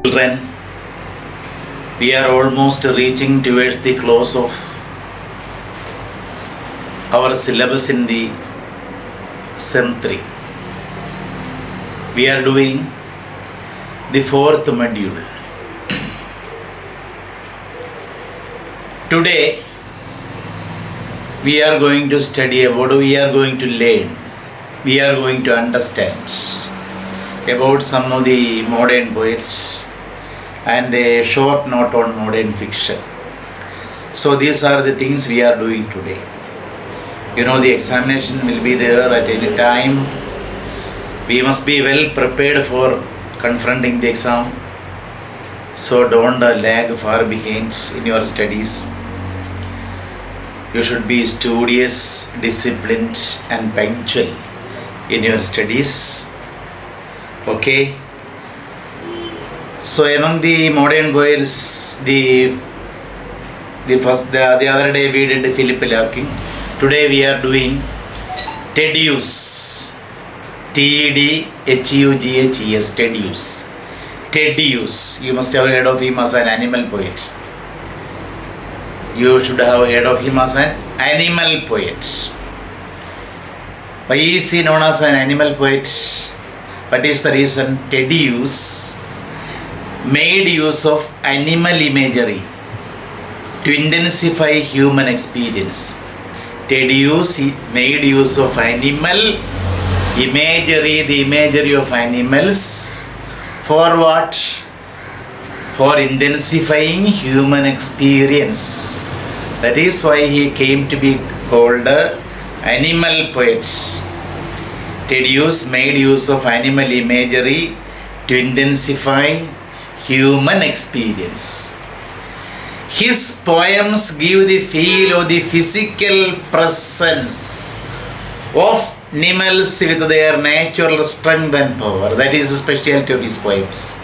Children, we are almost reaching towards the close of our syllabus in the Sem 3. We are doing the fourth module. Today, we are going to study about, we are going to learn, we are going to understand about some of the modern poets and a short note on modern fiction. So these are the things we are doing today. You know, the examination will be there at any time. We must be well prepared for confronting the exam. So don't lag far behind in your studies. You should be studious, disciplined and punctual in your studies. Okay. So among the modern poets, the other day we did Philip Larkin. Today we are doing Hughes. T-E-D-H-U-G-H-E-S. Hughes. You must have heard of him as an animal poet. You should have heard of him as an animal poet. Why is he known as an animal poet? What is the reason? Hughes made use of animal imagery to intensify human experience. Hughes made use of animal imagery, the imagery of animals, for what? For intensifying human experience. That is why he came to be called an animal poet. Hughes made use of animal imagery to intensify human experience. His poems give the feel of the physical presence of animals with their natural strength and power. That is the specialty of his poems.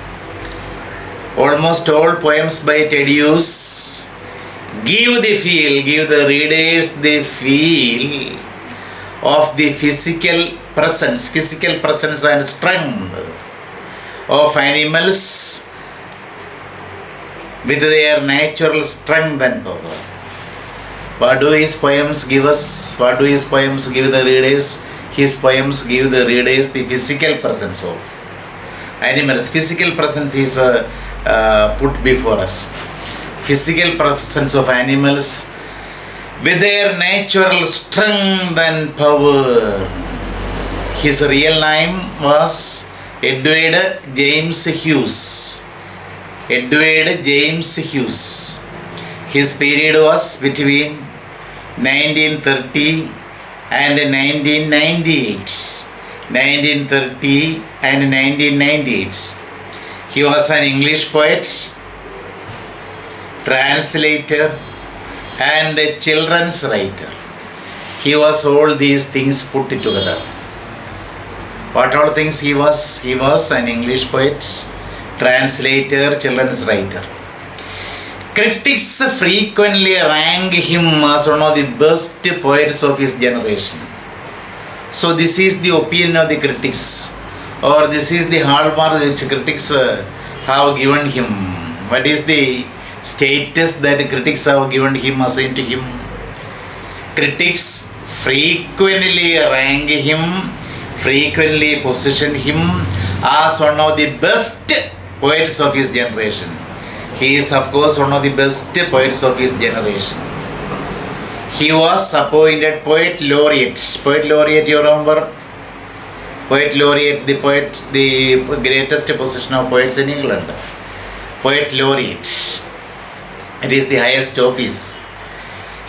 Almost all poems by Hughes give the readers the feel of the physical presence and strength of animals with their natural strength and power. What do his poems give us? What do his poems give the readers? His poems give the readers the physical presence of animals. Physical presence is put before us. Physical presence of animals with their natural strength and power. His real name was Edward James Hughes. His period was between 1930 and 1998. He was an English poet, translator and a children's writer. He was all these things put together. What all things he was? He was an English poet, translator, children's writer. Critics frequently rank him as one of the best poets of his generation. So this is the opinion of the critics, or this is the hallmark which critics have given him. What is the status that critics have given him, assigned to him? Critics frequently rank him, frequently position him as one of the best poets of his generation. He is of course one of the best poets of his generation. He was appointed poet laureate. Poet laureate, you remember? Poet laureate, the greatest position of poets in England. Poet laureate. It is the highest office.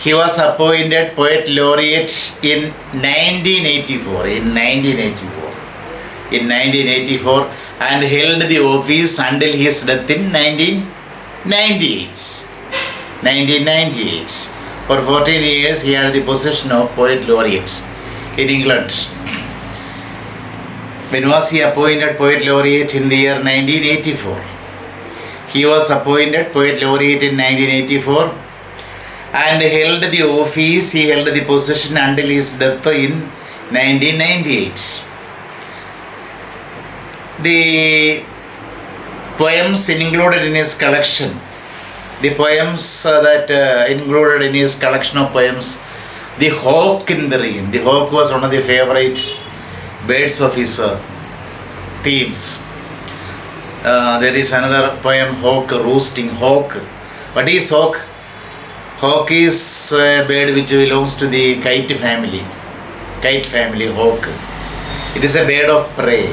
He was appointed poet laureate in 1984. And held the office until his death in 1998. For 14 years he had the position of poet laureate in England. When was he appointed poet laureate? In the year 1984. He was appointed poet laureate in 1984 and held the office, he held the position until his death in 1998. The poems included in his collection. The poems that included in his collection of poems, The Hawk in the Rain. The hawk was one of the favorite birds of his themes. There is another poem, Hawk Roosting. Hawk. What is hawk? Hawk is a bird which belongs to the kite family. Kite family, hawk. It is a bird of prey.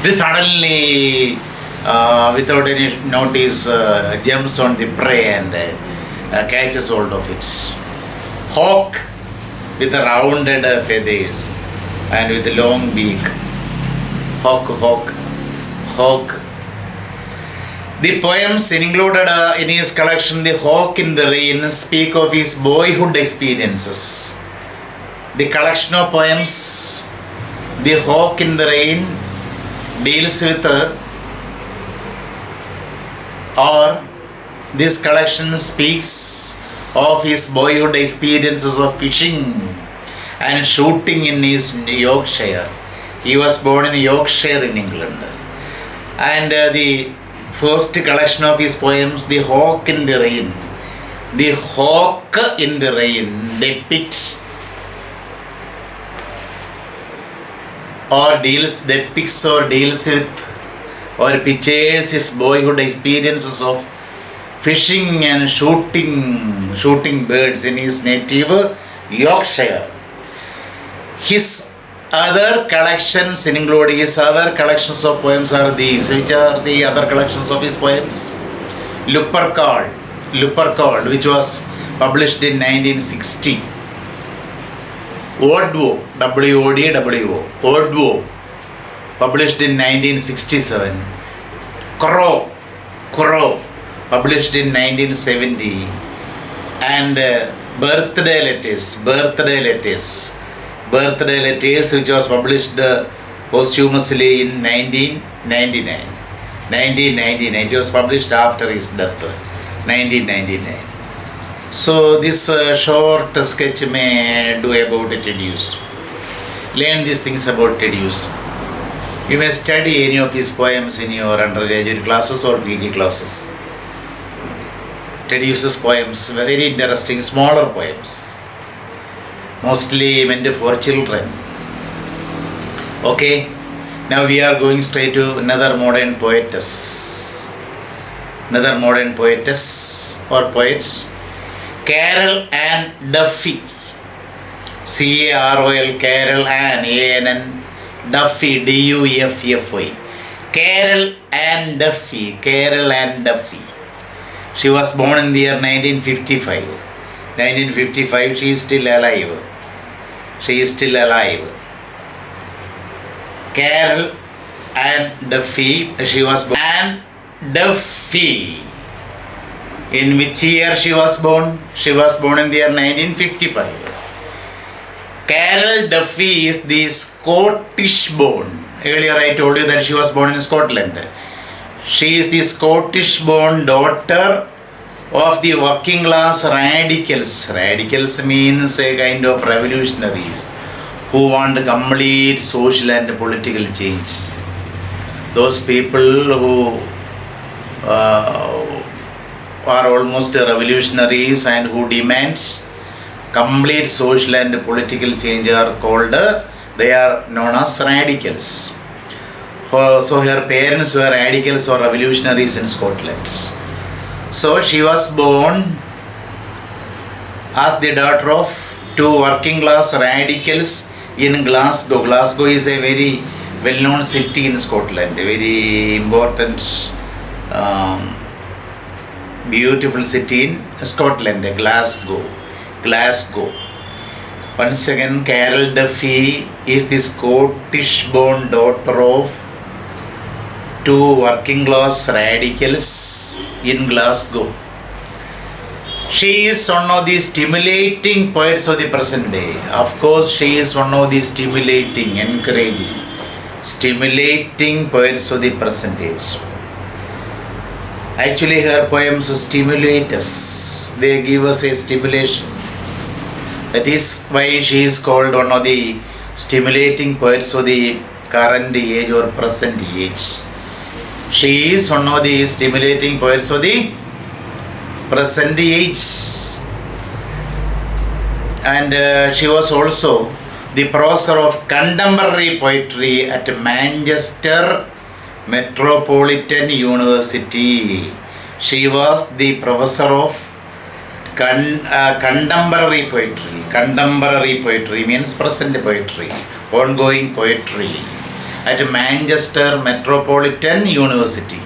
It suddenly, without any notice, jumps on the prey and catches hold of it. Hawk with rounded feathers and with a long beak. Hawk, hawk, hawk. The poems included in his collection, The Hawk in the Rain, speak of his boyhood experiences. The collection of poems, The Hawk in the Rain, deals with or this collection speaks of his boyhood experiences of fishing and shooting in his Yorkshire. He was born in Yorkshire in England. And the first collection of his poems, The Hawk in the Rain. The Hawk in the Rain depicts or deals with or pictures his boyhood experiences of fishing and shooting birds in his native Yorkshire. His other collections include his other collections of poems are these. Which are the other collections of his poems? Lupercal, which was published in 1960. Wodwo, W-O-D-W-O, Wodwo, published in 1967. Crow, published in 1970. And Birthday Letters, which was published posthumously in 1999. It was published after his death, 1999. So this short sketch may do about Hughes. Learn these things about Hughes. You may study any of his poems in your undergraduate classes or PG classes. Hughes' poems, very interesting, smaller poems, mostly meant for children. Okay, now we are going straight to another modern poetess or poet, Carol Ann Duffy. C-A-R-O-L, Carol Ann, A-N-N, Duffy, D-U-F-F-Y. Carol Ann Duffy. She was born in the year 1955. She is still alive. Carol Ann Duffy. She was born. Ann Duffy. In which year she was born? She was born in the year 1955. Carol Duffy is the Scottish born. Earlier I told you that she was born in Scotland. She is the Scottish born daughter of the working class radicals. Radicals means a kind of revolutionaries who want complete social and political change. Those people who are almost revolutionaries and who demand complete social and political change are called, they are known as radicals. So her parents were radicals or revolutionaries in Scotland. So she was born as the daughter of two working class radicals in Glasgow. Glasgow is a very well-known city in Scotland, a very important, beautiful city in Scotland, Glasgow. Once again, Carol Duffy is the Scottish-born daughter of two working class radicals in Glasgow. She is one of the stimulating poets of the present day. Of course, she is one of the stimulating poets of the present age. Actually, her poems stimulate us. They give us a stimulation. That is why she is called one of the stimulating poets of the current age or present age. She is one of the stimulating poets of the present age. And she was also the professor of contemporary poetry at Manchester Metropolitan University. She was the professor of contemporary poetry. Contemporary poetry means present poetry, ongoing poetry, at Manchester Metropolitan University.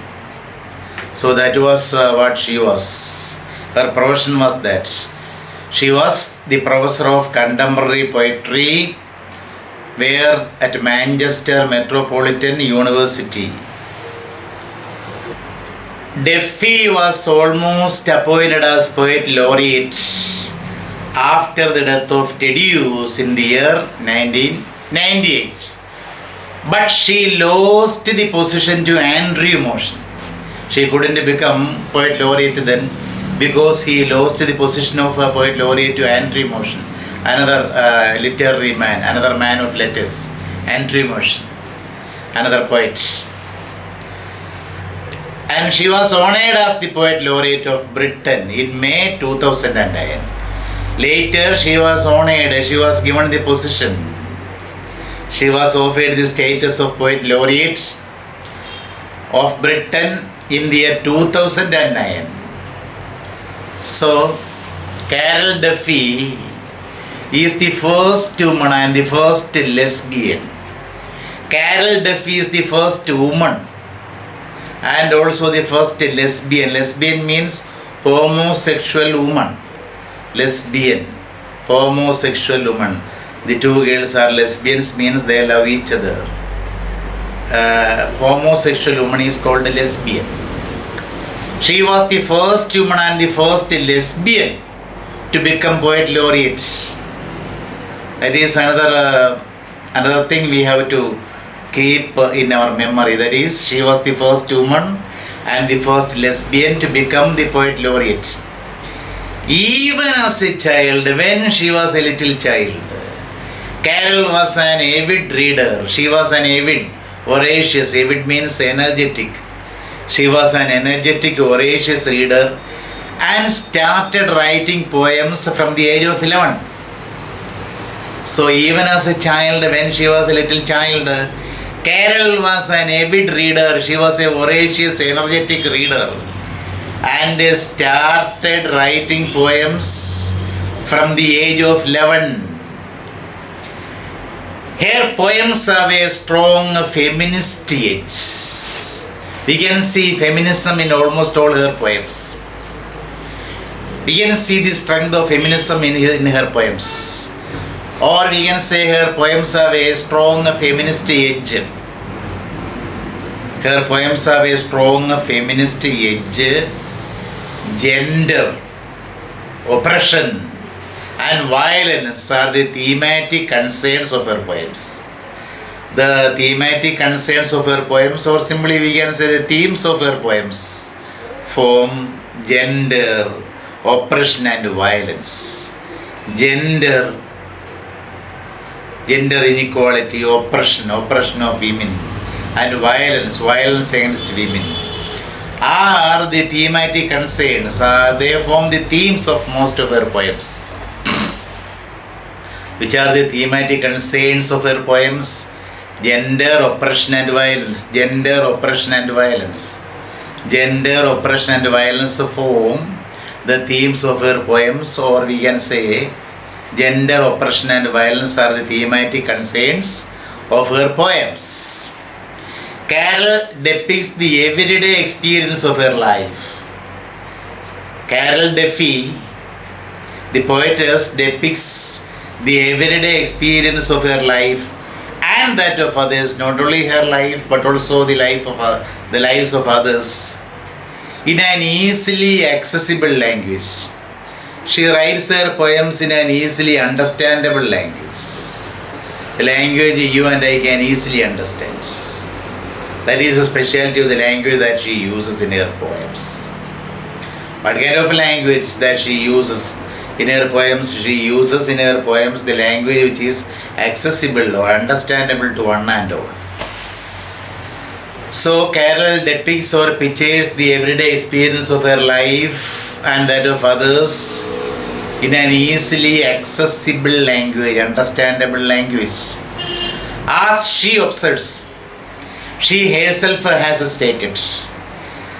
So that was what she was. Her profession was that. She was the professor of contemporary poetry where at Manchester Metropolitan University. Duffy was almost appointed as poet laureate after the death of Hughes in the year 1998. But she lost the position to Andrew Motion. She couldn't become poet laureate then because he lost the position of a poet laureate to Andrew Motion, another literary man, another man of letters, Andrew Motion, another poet. And she was honored as the poet laureate of Britain in May 2009. Later she was honored, she was given the position. She was offered the status of poet laureate of Britain in the year 2009. So, Carol Duffy is the first woman and the first lesbian. Carol Duffy is the first woman and also the first lesbian. Lesbian means homosexual woman. Lesbian, homosexual woman. The two girls are lesbians, means they love each other. Homosexual woman is called a lesbian. She was the first woman and the first lesbian to become poet laureate. That is another thing we have to keep in our memory. That is, she was the first woman and the first lesbian to become the poet laureate. Even as a child, when she was a little child, Carol was an avid reader. She was an avid, voracious. Avid means energetic. She was an energetic, voracious reader and started writing poems from the age of 11. So even as a child, when she was a little child, Carol was an avid reader. She was a voracious, energetic reader and started writing poems from the age of 11. Her poems have a strong feminist edge. We can see feminism in almost all her poems. We can see the strength of feminism in her poems. Or we can say her poems have a strong feminist edge. Her poems have a strong feminist edge. Gender, oppression and violence are the thematic concerns of her poems. The thematic concerns of her poems, or simply we can say the themes of her poems, form gender, oppression and violence. Gender inequality, oppression of women, and violence against women are the thematic concerns. They form the themes of most of her poems. Which are the thematic concerns of her poems? Gender, oppression and violence. Gender, oppression and violence. Gender, oppression and violence form the themes of her poems, or we can say gender, oppression and violence are the thematic concerns of her poems. Carol depicts the everyday experience of her life. Carol Duffy, the poetess, depicts the everyday experience of her life and that of others, not only her life but also the lives of others, in an easily accessible language. She writes her poems in an easily understandable language, the language you and I can easily understand. That is a specialty of the language that she uses in her poems. What kind of language that she uses in her poems? She uses in her poems the language which is accessible or understandable to one and all. So Carol depicts or pictures the everyday experience of her life and that of others in an easily accessible language, understandable language. As she observes, she herself has stated,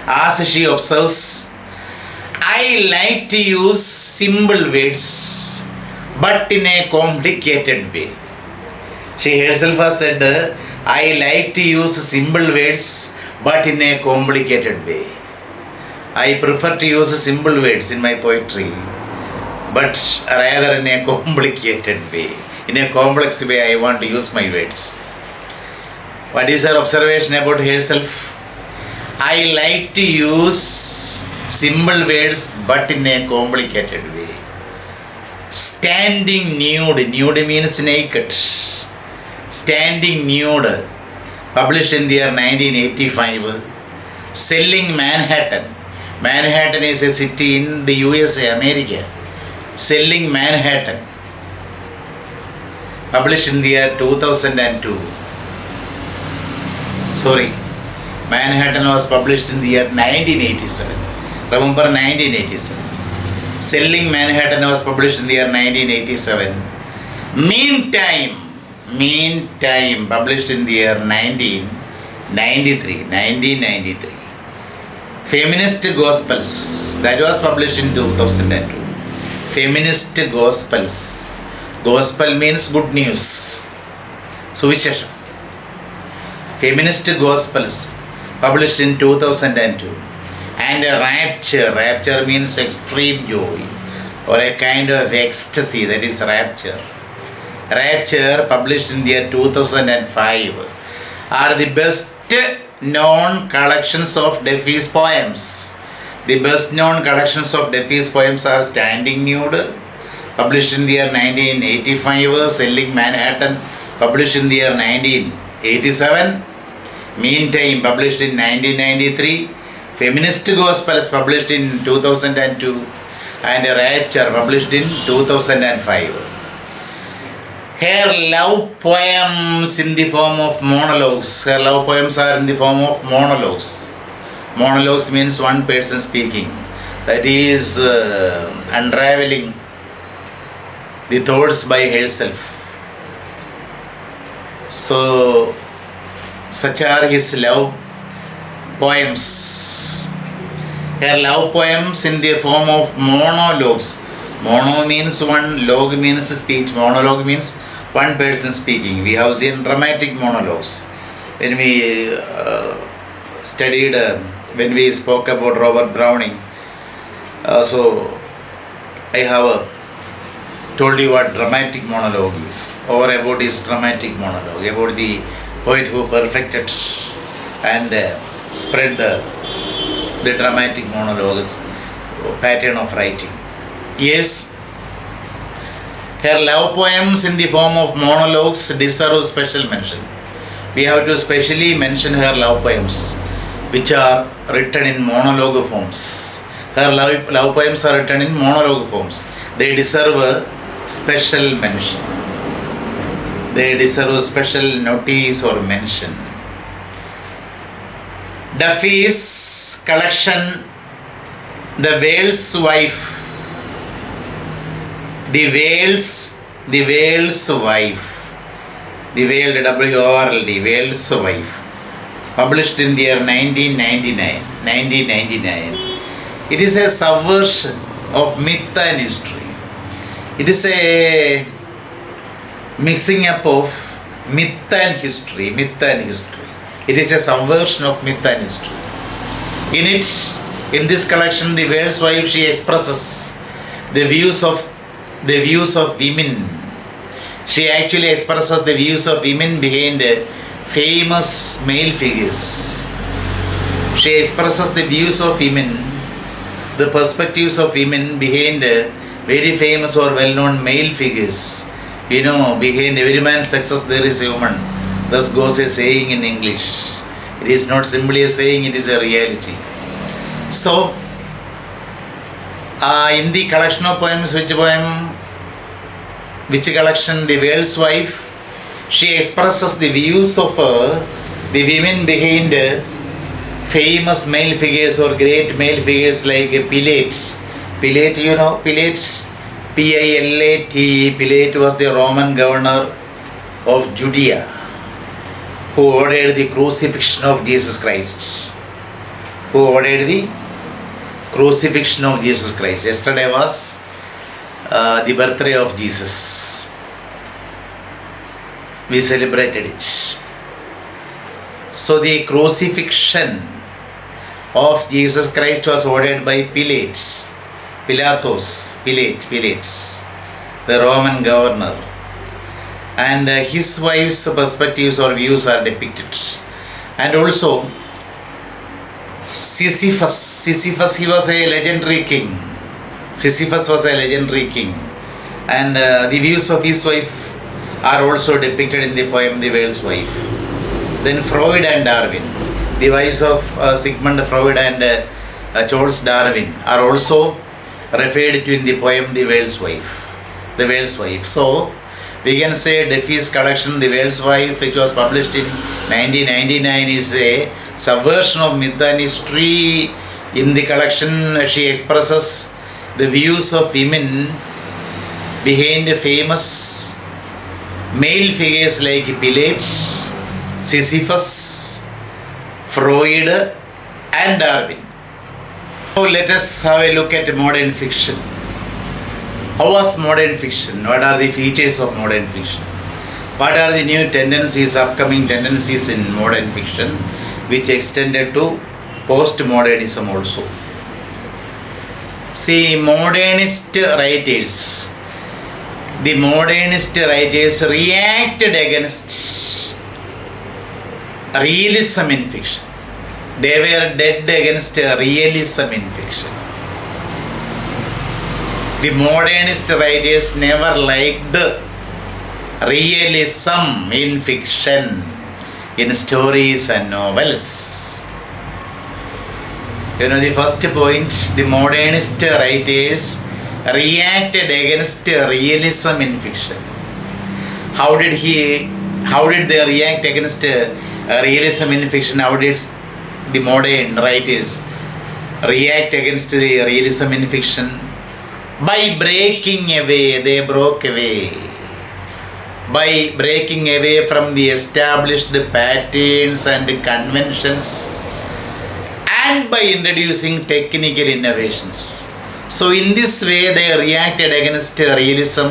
as she observes, I like to use simple words but in a complicated way. She herself has said, I like to use simple words but in a complicated way. I prefer to use simple words in my poetry, but rather in a complicated way. In a complex way, I want to use my words. What is her observation about herself? I like to use simple words but in a complicated way. Standing nude. Nude means naked. Standing nude. Published in the year 1985. Selling Manhattan. Manhattan is a city in the USA, America. Selling Manhattan. Published in the year 2002. Sorry. Manhattan was published in the year 1987. Remember 1987. Selling Manhattan was published in the year 1987. Meantime, published in the year 1993. Feminist Gospels, that was published in 2002. Feminist Gospels. Gospel means good news. Suvishesham. Feminist Gospels, published in 2002. And Rapture. Rapture means extreme joy or a kind of ecstasy, that is rapture. Rapture, published in the year 2005, are the best known collections of Duffy's poems. The best known collections of Duffy's poems are Standing Nude, published in the year 1985, Selling Manhattan, published in the year 1987, Meantime, published in 1993, Feminist Gospels, published in 2002, and Rapture, published in 2005. Her love poems in the form of monologues. Her love poems are in the form of monologues. Monologues means one person speaking. That is unraveling the thoughts by herself. So, such are his love poems. Her love poems in the form of monologues. Mono means one, log means speech. Monologue means one person speaking. We have seen dramatic monologues. When we studied, when we spoke about Robert Browning, so I have told you what dramatic monologue is, or about his dramatic monologue, about the poet who perfected and spread the dramatic monologues pattern of writing. Yes, her love poems in the form of monologues deserve special mention. We have to specially mention her love poems, which are written in monologue forms. Her love poems are written in monologue forms. They deserve a special mention. They deserve special notice or mention. Duffy's collection, The Whale's Wife. The Whale's Wife. The Whale, W-O-R-L-D, Whale's Wife. Published in the year 1999. It is a subversion of myth and history. It is a mixing up of myth and history. It is a subversion of myth and history. In this collection, The Whale's Wife, she expresses the views of women. She actually expresses the views of women behind famous male figures. She expresses the views of women, the perspectives of women behind very famous or well-known male figures. You know, behind every man's success there is a woman. Thus goes a saying in English. It is not simply a saying, it is a reality. So, in the collection of poems, which collection, The Whale's Wife, she expresses the views of The women behind famous male figures or great male figures like Pilate. Pilate, you know, Pilate, P-I-L-A-T-E. Pilate was the Roman governor of Judea who ordered the crucifixion of Jesus Christ. Who ordered the crucifixion of Jesus Christ. Yesterday was the birthday of Jesus. We celebrated it. So the crucifixion of Jesus Christ was ordered by Pilate, the Roman governor. And his wife's perspectives or views are depicted. And also Sisyphus, he was a legendary king. Sisyphus was a legendary king. And the views of his wife are also depicted in the poem The Whale's Wife. Then Freud and Darwin, the wives of Sigmund Freud and Charles Darwin are also referred to in the poem The Whale's Wife. The Whale's Wife. So we can say Duffy's collection The Whale's Wife, which was published in 1999, is a subversion of myth and history. In the collection, she expresses the views of women behind famous male figures like Pilate, Sisyphus, Freud and Darwin. So let us have a look at modern fiction. How was modern fiction? What are the features of modern fiction? What are the new tendencies, upcoming tendencies in modern fiction, which extended to postmodernism also? See, the modernist writers reacted against realism in fiction. They were dead against realism in fiction. The modernist writers never liked realism in fiction, in stories and novels. You know, the first point, the modernist writers reacted against realism in fiction. How did they react against realism in fiction? How did the modern writers react against the realism in fiction? By breaking away, they broke away. By breaking away from the established patterns and conventions, and by introducing technical innovations. So in this way they reacted against realism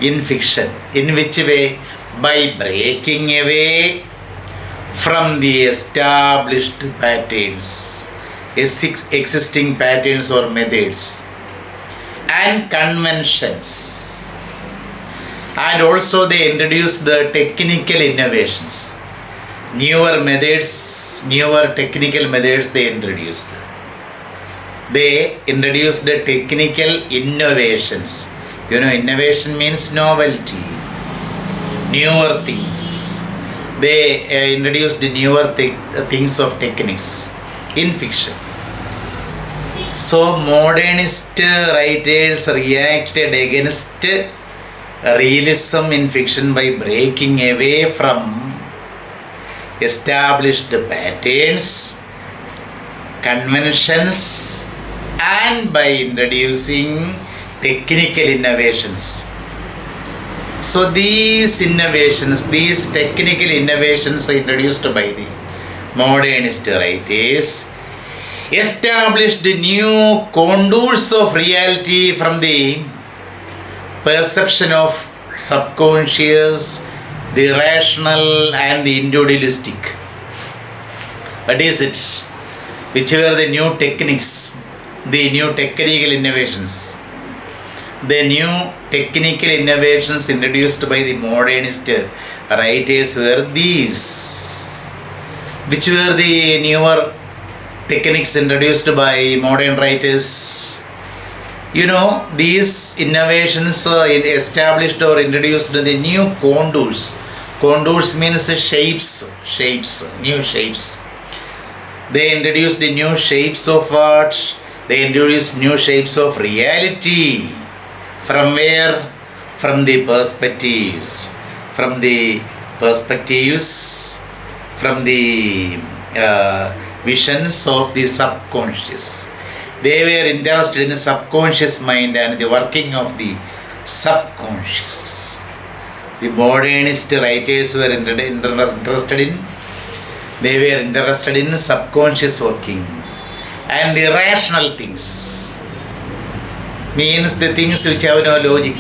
in fiction. In which way? By breaking away from the established patterns, existing patterns or methods and conventions. And also they introduced the technical innovations. Newer technical methods they introduced. They introduced the technical innovations. You know, innovation means novelty, newer things. They introduced the newer things of techniques in fiction. So modernist writers reacted against realism in fiction by breaking away from established patterns, conventions, and by introducing technical innovations. So these technical innovations introduced by the modernist writers established new contours of reality from the perception of subconscious, the rational and the individualistic. What is it? Which were the new techniques, the new technical innovations? The new technical innovations introduced by the modernist writers were these. Which were the newer techniques introduced by modern writers? You know, these innovations established or introduced the new contours. Contours means shapes, new shapes. They introduced the new shapes of art. They introduced new shapes of reality. From where? From the perspectives from the visions of the subconscious. They were interested in subconscious mind and the working of the subconscious. The modernist writers were interested in, they were interested in subconscious working and the rational things, means the things which have no logic,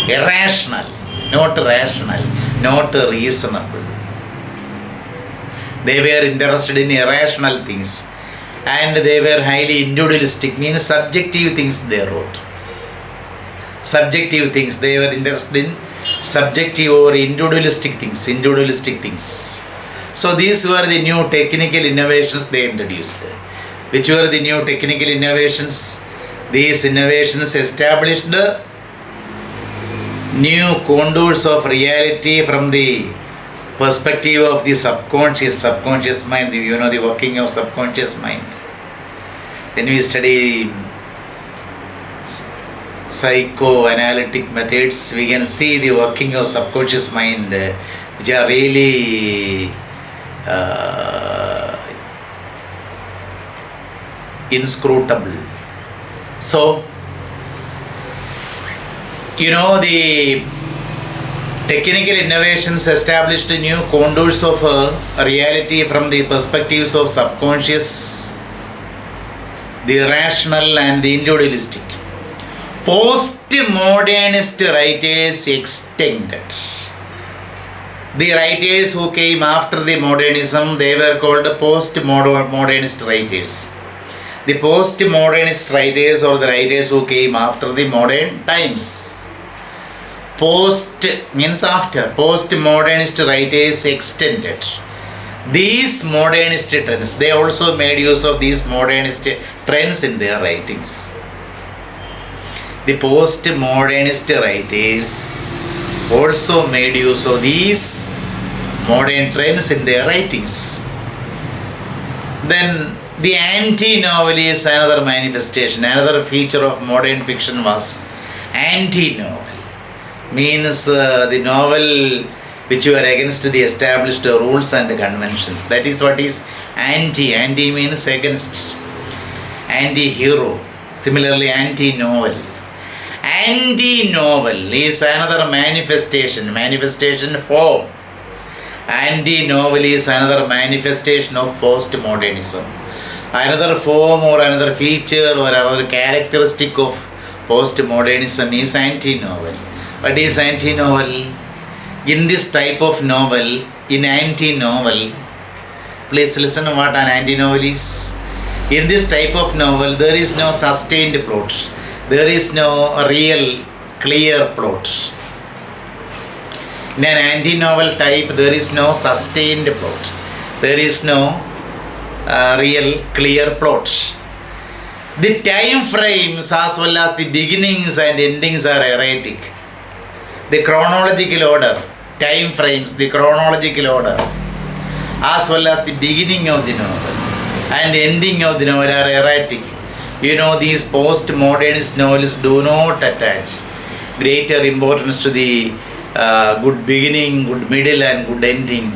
irrational, not rational, not reasonable. They were interested in irrational things and they were highly individualistic, means subjective things they wrote. Subjective things, they were interested in subjective or individualistic things. So these were the new technical innovations they introduced. Which were the new technical innovations? These innovations established new contours of reality from the perspective of the subconscious mind. You know the working of subconscious mind. When we study psychoanalytic methods, we can see the working of subconscious mind, which are really inscrutable. So, the technical innovations established new contours of reality from the perspectives of subconscious, the rational and the individualistic. Postmodernist writers extended. The writers who came after the modernism, they were called postmodernist writers. The postmodernist writers or the writers who came after the modern times. Post means after. Postmodernist writers extended these modernist trends. They also made use of these modernist trends in their writings. The postmodernist writers also made use of these modern trends in their writings. Then the anti-novel is another manifestation. Another feature of modern fiction was anti-novel. Means the novel which were against the established rules and conventions. That is what is anti. Anti means against. Anti-hero. Similarly, anti-novel. Anti-novel is another manifestation form. Anti-novel is another manifestation of postmodernism. Another form or another feature or another characteristic of postmodernism is anti-novel. What is anti-novel? In this type of novel, in anti-novel, please listen to what an anti-novel is. In this type of novel, there is no sustained plot. There is no real clear plot. In an anti-novel type, there is no sustained plot. There is no real clear plot. The time frames as well as the beginnings and endings are erratic. The chronological order, time frames, the chronological order, as well as the beginning of the novel and ending of the novel are erratic. These postmodernist novels do not attach greater importance to the good beginning, good middle and good ending.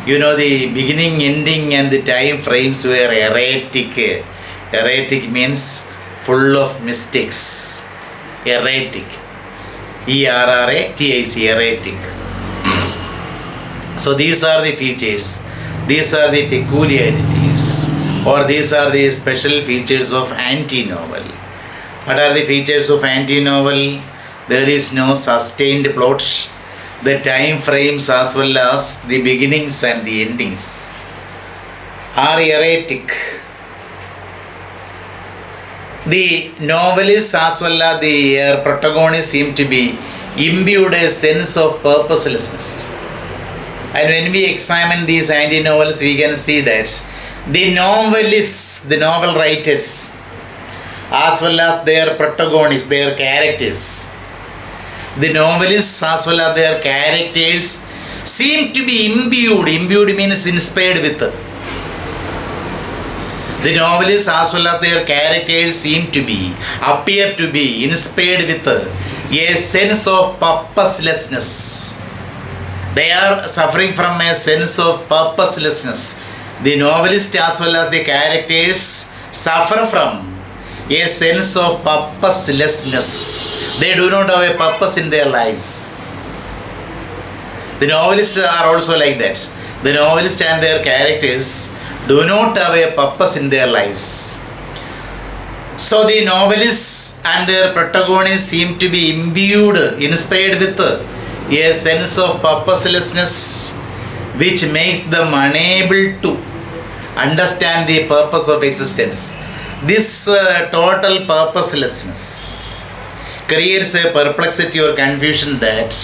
The beginning, ending and the time frames were erratic. Erratic means full of mistakes. Erratic. ERRATIC, erratic. So these are the features. These are the peculiarities. Or these are the special features of anti-novel. What are the features of anti-novel? There is no sustained plot. The time frames as well as the beginnings and the endings are erratic. The novelists as well as the protagonists seem to be imbued a sense of purposelessness. And when we examine these anti-novels, we can see that the novelists, the novel writers, as well as their protagonists, their characters, the novelists as well as their characters seem to be imbued. Imbued means inspired with. The novelists as well as their characters appear to be inspired with a sense of purposelessness. They are suffering from a sense of purposelessness. The novelist as well as the characters suffer from a sense of purposelessness. They do not have a purpose in their lives. The novelists are also like that. The novelist and their characters do not have a purpose in their lives. So the novelists and their protagonists seem to be inspired with a sense of purposelessness, which makes them unable to understand the purpose of existence. This total purposelessness creates a perplexity or confusion that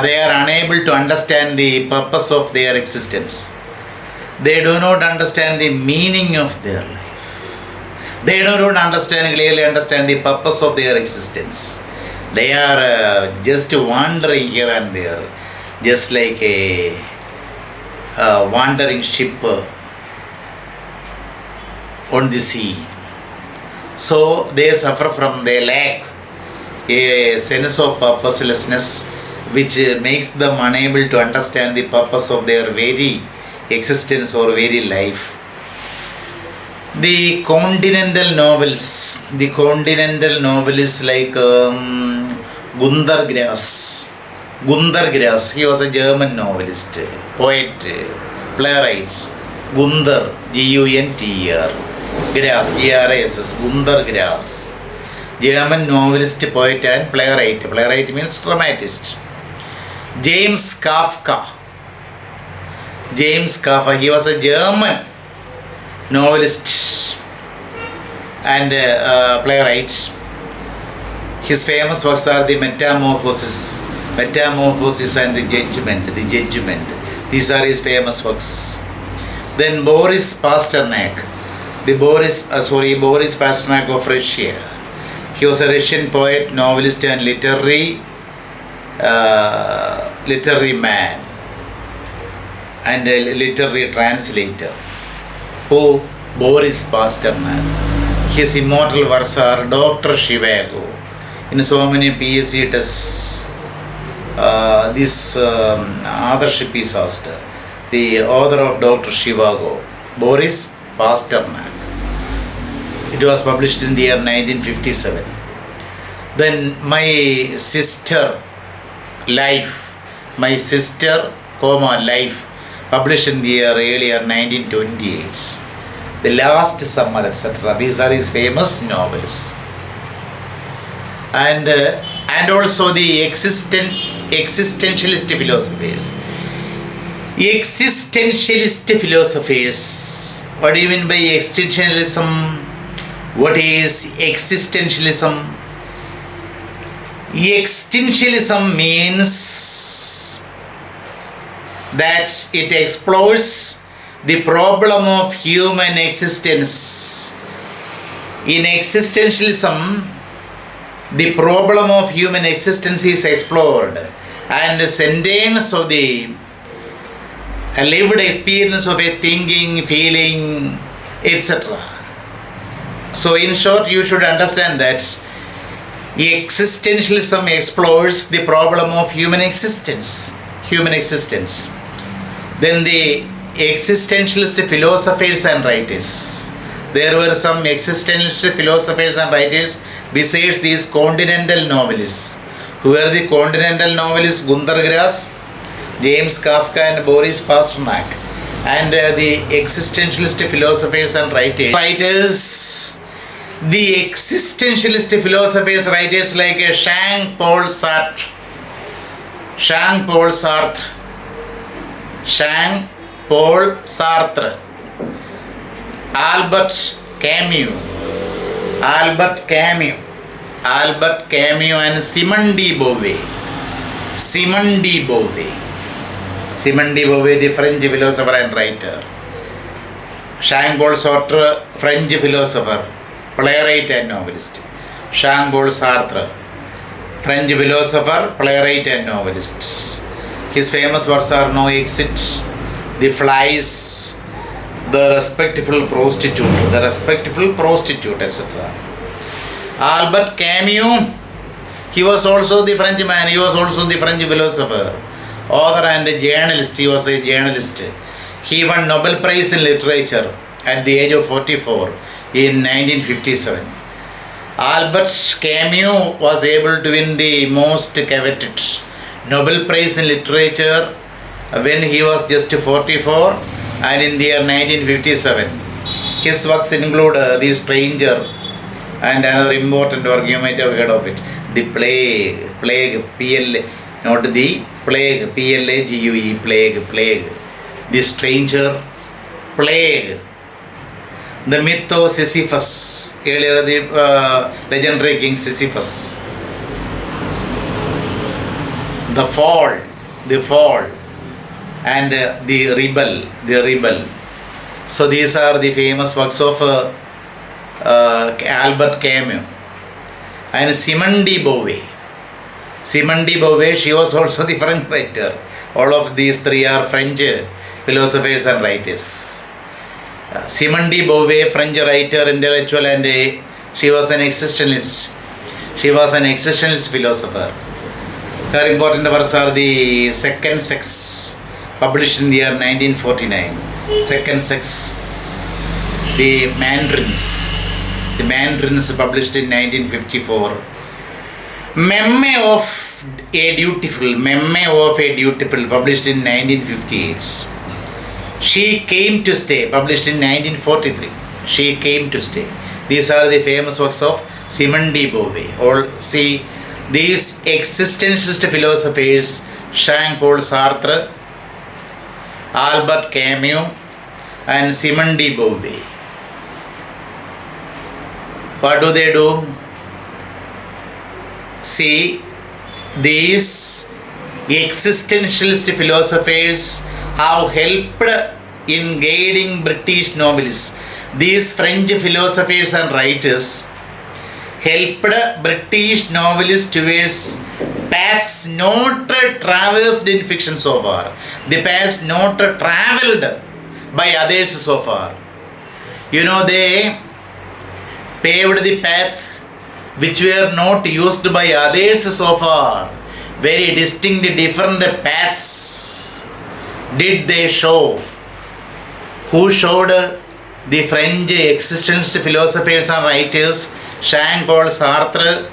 they are unable to understand the purpose of their existence. They do not understand the meaning of their life. They don't clearly understand the purpose of their existence. They are just wandering here and there, just like a wandering ship on the sea. So they suffer from, they lack a sense of purposelessness, which makes them unable to understand the purpose of their very existence or very life. The continental novelists like Gunter Grass. He was a German novelist, poet, playwright. Gunter, G-U-N-T-R, Grass, G-R-A-S-S, Gunter Grass. German novelist, poet and playwright. Playwright means dramatist. James Kafka, he was a German novelist and playwright. His famous works are the Metamorphosis and the Judgment. These are his famous works. Then Boris Pasternak, Boris Pasternak of Russia. He was a Russian poet, novelist and literary man and a literary translator. Boris Pasternak. His immortal works are Dr. Shivago. In so many PSC tests, this authorship is asked. The author of Dr. Shivago, Boris Pasternak. It was published in the year 1957. Then My Sister, Life, published in the earlier 1928. The Last Summer, etc. These are his famous novels. And also the existentialist philosophers. What do you mean by existentialism? What is existentialism? Existentialism means that it explores the problem of human existence. In existentialism, the problem of human existence is explored, and the sentence of the lived experience of a thinking, feeling, etc. So in short, you should understand that existentialism explores the problem of human existence. Then the existentialist philosophers and writers. There were some existentialist philosophers and writers besides these continental novelists. Who were the continental novelists? Gunter Grass, James Kafka and Boris Pasternak. And the existentialist philosophers and writers. The existentialist philosophers, writers like Jean-Paul Sartre, Albert Camus and Simone de Beauvoir. The French philosopher and writer. Jean-Paul Sartre, French philosopher, playwright and novelist. Jean-Paul Sartre, French philosopher, playwright and novelist. His famous works are No Exit, The Flies, The Respectful Prostitute, etc. Albert Camus, he was also the French man, he was also the French philosopher, author and a journalist. He was a journalist. He won Nobel Prize in Literature at the age of 44 in 1957. Albert Camus was able to win the most coveted Nobel Prize in Literature when he was just 44 and in the year 1957. His works include The Stranger and another important work, you might have heard of it, The Plague, P-L, not the Plague, P-L-A-G-U-E, Plague, The Stranger, Plague, The Myth of Sisyphus, earlier the legendary king Sisyphus, The Fall, and The Rebel. So these are the famous works of Albert Camus. And Simone de Beauvoir. She was also the French writer. All of these three are French philosophers and writers. Simone de Beauvoir, French writer, intellectual, and she was an existentialist. She was an existentialist philosopher. Her important works are The Second Sex, published in the year 1949. Second Sex. The Mandarins, published in 1954. Meme of a Dutiful, published in 1958. She Came to Stay, published in 1943. She Came to Stay. These are the famous works of Simone de Beauvoir. All see these existentialist philosophers: Jean-Paul Sartre, Albert Camus, and Simone de Beauvoir. What do they do? See, these existentialist philosophers have helped in guiding British novelists. These French philosophers and writers helped British novelists towards paths not traversed in fiction so far. The paths not travelled by others so far. You know, they paved the path which were not used by others so far. Very distinct, different paths did they show. Who showed? The French existentialist philosophers and writers: Jean-Paul Sartre,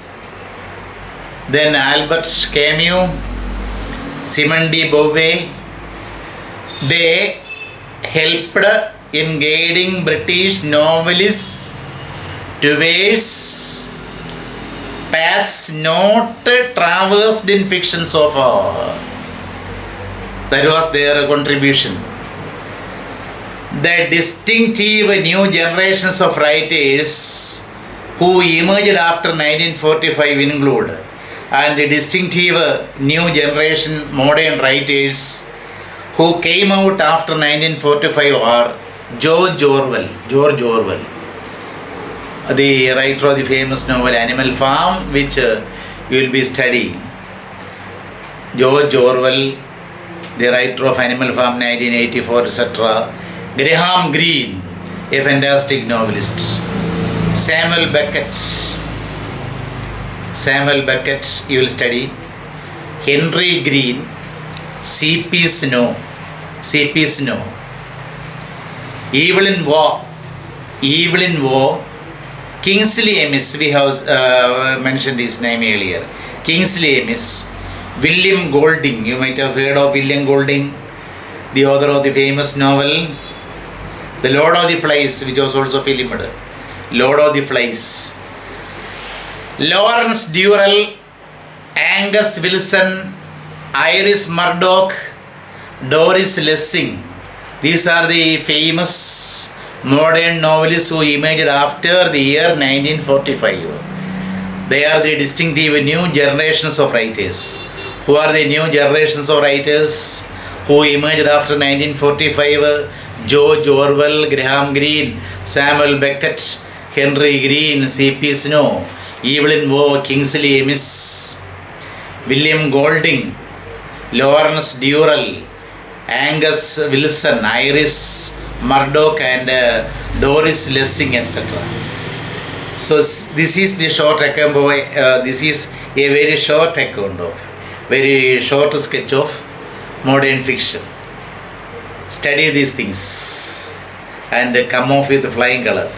then Albert Camus, Simone de Beauvoir. They helped in guiding British novelists towards paths not traversed in fiction so far. That was their contribution. The distinctive new generations of writers who emerged after 1945 include, and the distinctive new generation modern writers who came out after 1945 are George Orwell, the writer of the famous novel Animal Farm, which you will be studying. George Orwell, the writer of Animal Farm 1984, etc. Graham Greene, a fantastic novelist. Samuel Beckett, you will study. Henry Green, C.P. Snow. Evil in War. Kingsley Amis, we have mentioned his name earlier. Kingsley Amis. William Golding, you might have heard of William Golding, the author of the famous novel The Lord of the Flies, which was also filmed. Lord of the Flies. Lawrence Durrell, Angus Wilson, Iris Murdoch, Doris Lessing. These are the famous modern novelists who emerged after the year 1945. They are the distinctive new generations of writers. Who are the new generations of writers who emerged after 1945? George Orwell, Graham Greene, Samuel Beckett, Henry Green, C.P. Snow, Evil in War, Kingsley Amis, William Golding, Lawrence Durrell, Angus Wilson, Iris Murdoch, and Doris Lessing, etc. So this is the short account. This is a very short account of, very short sketch of modern fiction. Study these things and come off with flying colors.